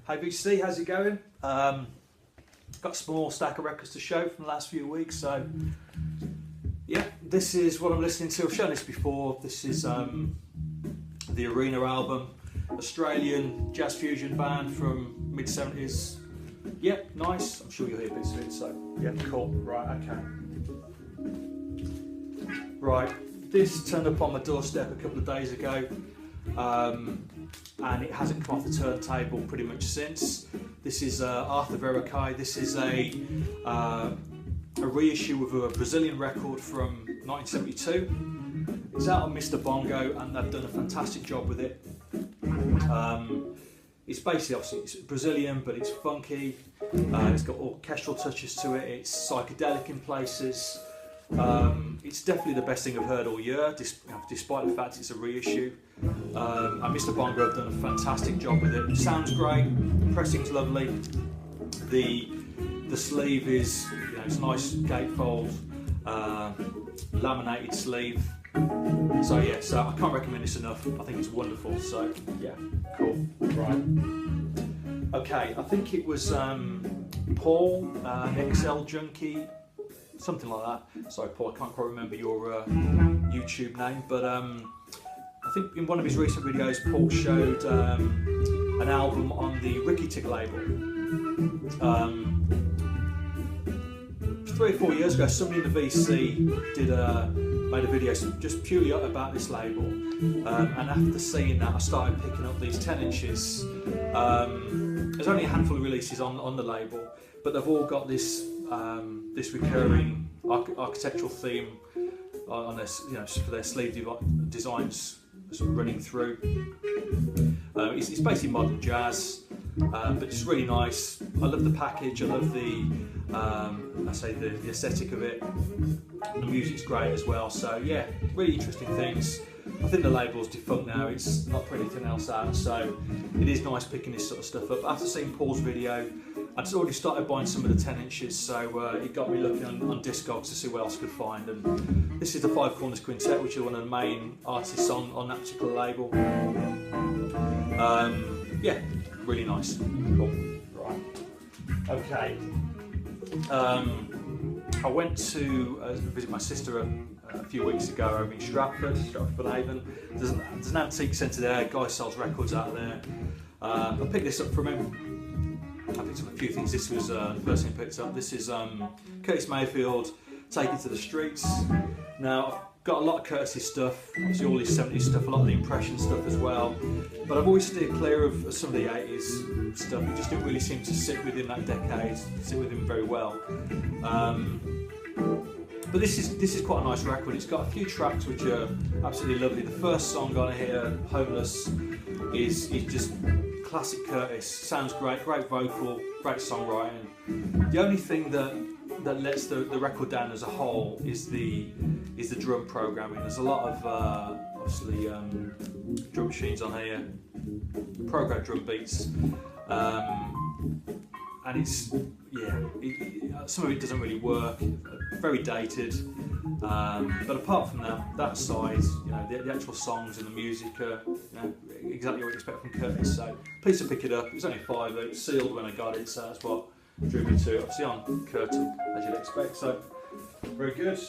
Hey VC, how's it going? Got a small stack of records to show from the last few weeks, so yeah, this is what I'm listening to. I've shown this before. This is the Arena album, Australian jazz fusion band from mid-70s. Yep, nice. I'm sure you'll hear bits of it, so yeah, cool. Right, okay. Right, this turned up on my doorstep a couple of days ago. And it hasn't come off the turntable pretty much since. This is Arthur Verocai. This is a reissue of a Brazilian record from 1972. It's out on Mr. Bongo, and they've done a fantastic job with it. It's basically, obviously, it's Brazilian, but it's funky. It's got orchestral touches to it. It's psychedelic in places. It's definitely the best thing I've heard all year, despite the fact it's a reissue. And Mr. Bongo have done a fantastic job with it. It sounds great, pressing's lovely. The sleeve is, it's a nice gatefold, laminated sleeve. So yeah, so I can't recommend this enough. I think it's wonderful. So yeah, cool. Right. Okay, I think it was Paul, XL Junkie. Something like that. Sorry, Paul, I can't quite remember your YouTube name, but I think in one of his recent videos, Paul showed an album on the Ricky Tick label. 3 or 4 years ago, somebody in the VC made a video just purely about this label, and after seeing that, I started picking up these 10 inches. There's only a handful of releases on the label, but they've all got this recurring architectural theme on their, for their sleeve designs sort of running through. It's basically modern jazz, but it's really nice. I love the package. I love the the aesthetic of it. The music's great as well. So yeah, really interesting things. I think the label's defunct now. It's not putting anything else out, so it is nice picking this sort of stuff up. After seeing Paul's video, I'd already started buying some of the 10 inches, so it got me looking on Discogs to see what else I could find. And this is the Five Corners Quintet, which is one of the main artists on that particular label. Yeah, really nice. Cool. Right. Okay. I went to visit my sister a few weeks ago over in Stratford-upon-Avon. There's an antique centre there. A guy sells records out there. I picked this up from him. I picked up a few things. This was the first thing I picked up. This is Curtis Mayfield, Take It to the Streets. Now, I've got a lot of Curtis stuff, obviously all his 70s stuff, a lot of the Impression stuff as well, but I've always steered clear of some of the 80s stuff. It just didn't really seem to sit within that decade, sit with him very well. But this is quite a nice record. It's got a few tracks which are absolutely lovely. The first song on here, Homeless, is just classic Curtis. Sounds great, great vocal, great songwriting. The only thing that lets the record down as a whole is the drum programming. There's a lot of obviously drum machines on here, programmed drum beats, and it's some of it doesn't really work. Very dated, but apart from that side, the actual songs and the music are exactly what you expect from Curtis. So pleased to pick it up. It was only $5. It was sealed when I got it, so that's what drew me to it. Obviously on curtain, as you'd expect. So very good.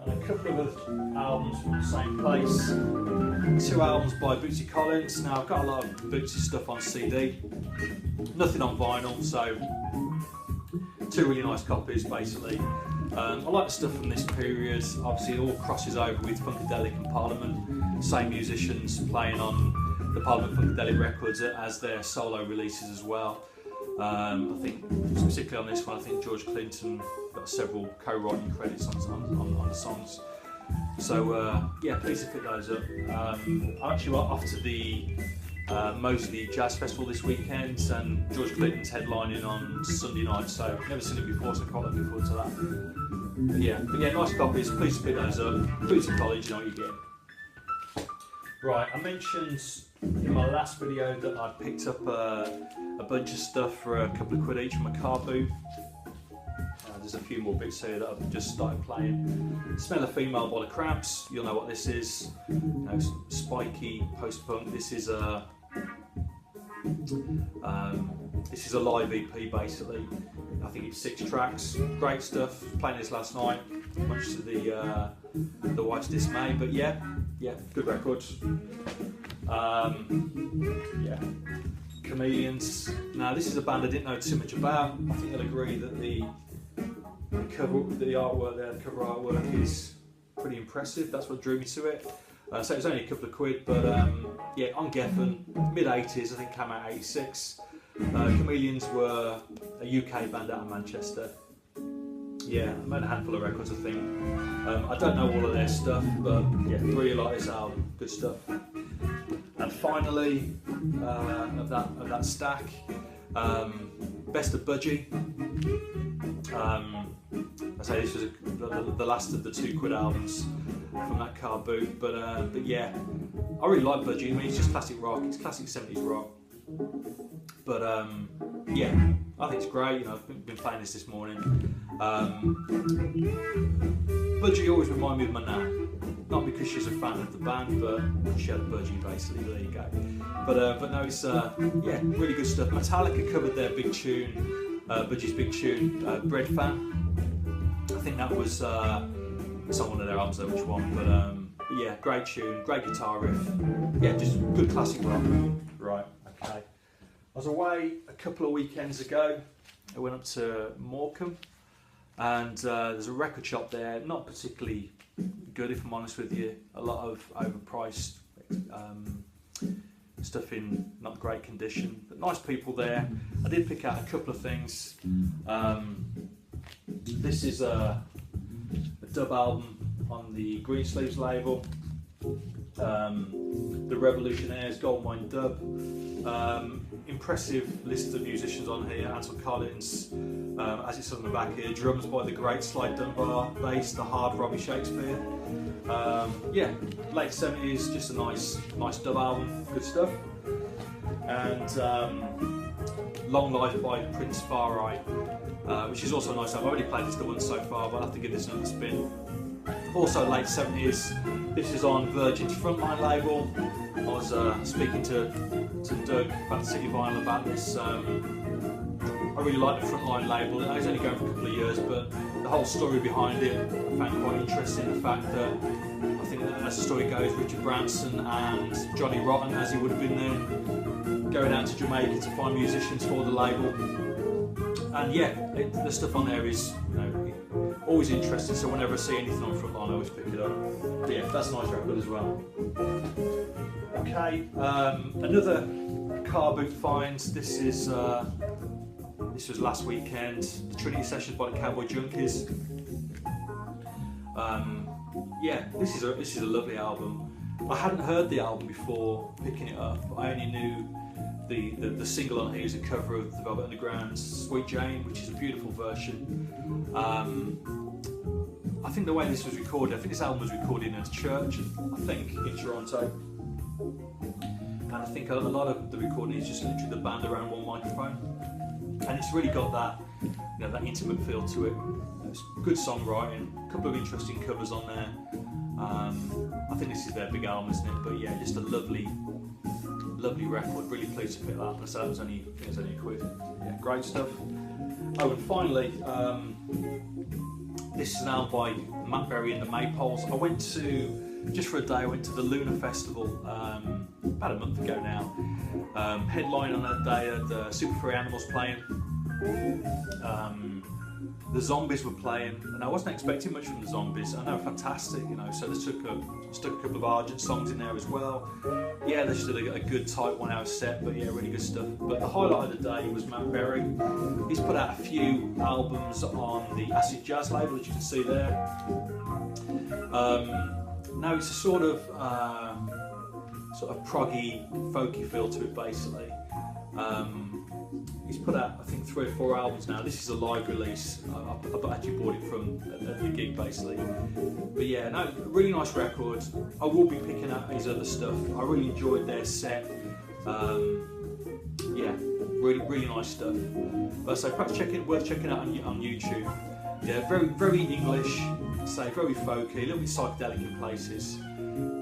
And a couple of other albums from the same place. 2 albums by Bootsy Collins. Now I've got a lot of Bootsy stuff on CD, nothing on vinyl. So 2 really nice copies, basically. I like the stuff from this period. Obviously, it all crosses over with Funkadelic and Parliament. Same musicians playing on the Parliament Funkadelic records as their solo releases as well. I think specifically on this one, I think George Clinton got several co-writing credits on the songs. So yeah, pleased to pick those up. I'm actually off to the Moseley Jazz Festival this weekend, and George Clinton's headlining on Sunday night, so I've never seen it before, so I'm quite looking forward to that. But yeah, nice copies, please pick those up. Bootsy College, you know what you get. Right, I mentioned in my last video that I picked up a bunch of stuff for a couple of quid each from a car boot. There's a few more bits here that I've just started playing. Smell a Female by the Cramps, you'll know what this is. Spiky, post-punk. This is This is a live EP basically. I think it's 6 tracks. Great stuff. Playing this last night, much to the wife's dismay. But yeah, good record. Yeah, Chameleons. Now this is a band I didn't know too much about. I think you'll agree that the cover artwork is pretty impressive. That's what drew me to it. So it was only a couple of quid, but yeah, on Geffen, mid-80s, I think came out 86. Chameleons were a UK band out of Manchester. Yeah, I made a handful of records, I think. I don't know all of their stuff, but yeah, really like this album, good stuff. And finally, of that stack, Best of Budgie. I say this was the last of the 2 quid albums from that car boot, but yeah, I really like Budgie. I mean, it's just classic rock. It's classic 70s rock. But yeah, I think it's great. You know, I've been playing this morning. Budgie always reminded me of my nan. Not because she's a fan of the band, but she had a budgie basically. There you go. But no, it's yeah, really good stuff. Metallica covered their big tune, Budgie's big tune, Bread Fan. I think that was it's on one of their albums, though, which one? But yeah, great tune, great guitar riff. Yeah, just good classic rock. Right, okay. I was away a couple of weekends ago. I went up to Morcom, and there's a record shop there. Not particularly good, if I'm honest with you. A lot of overpriced stuff in not great condition, but nice people there. I did pick out a couple of things. This is a dub album on the Greensleeves label. The Revolutionaires Gold Mine dub. Impressive list of musicians on here. Ansel Collins, as it's on the back here. Drums by the great Sly Dunbar. Bass, the hard Robbie Shakespeare. Yeah, late 70s, just a nice dub album, good stuff. And Long Life by Prince Far Right, which is also a nice album. I've already played this the once so far, but I'll have to give this another spin. Also late 70s, this is on Virgin's Frontline label. I was speaking to Doug about City Vinyl about this. I really like the Frontline label. It's only going for a couple of years, but the whole story behind it I found quite interesting. The fact that, I think as the story goes, Richard Branson and Johnny Rotten, as he would have been then, going out to Jamaica to find musicians for the label. And yeah, the stuff on there is, you know, always interesting. So whenever I see anything on Frontline, I always pick it up. But yeah, that's a nice record as well. Okay, another car boot find. This was last weekend. The Trinity Sessions by the Cowboy Junkies. Yeah, this is a lovely album. I hadn't heard the album before picking it up. I only knew the single on here is a cover of the Velvet Underground's Sweet Jane, which is a beautiful version. I think the way this was recorded, I think this album was recorded in a church, I think, in Toronto. And I think a lot of the recording is just literally the band around one microphone. And it's really got that, you know, that intimate feel to it. It's good songwriting, a couple of interesting covers on there. I think this is their big album, isn't it? But yeah, just a lovely record. Really pleased to pick that up. So it was only a quid. Yeah, great stuff. Oh, and finally, this is an album by Matt Berry and the Maypoles. I went to, just for a day, I went to the Lunar Festival about a month ago now. Headline on that day, the Super Free Animals playing. The Zombies were playing, and I wasn't expecting much from the Zombies, and they were fantastic, you know. So they stuck a couple of Argent songs in there as well. Yeah, they just did a good tight 1 hour set, but yeah, really good stuff. But the highlight of the day was Matt Berry. He's put out a few albums on the Acid Jazz label, as you can see there. Now it's a sort of proggy, folky feel to it, basically. He's put out, I think, 3 or 4 albums now. This is a live release. I actually bought it from at the gig, basically. But yeah, no, really nice record. I will be picking up his other stuff. I really enjoyed their set. Yeah, really nice stuff. So perhaps worth checking out on YouTube. Yeah, very English, say very folky, a little bit psychedelic in places.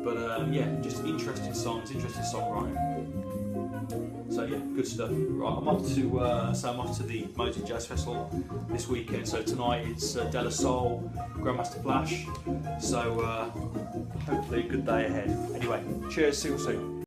But yeah, just interesting songs, interesting songwriting. So yeah, good stuff. Right, I'm off to the Motor Jazz Festival this weekend. So tonight it's De La Soul, Grandmaster Flash. So hopefully a good day ahead. Anyway, cheers. See you soon.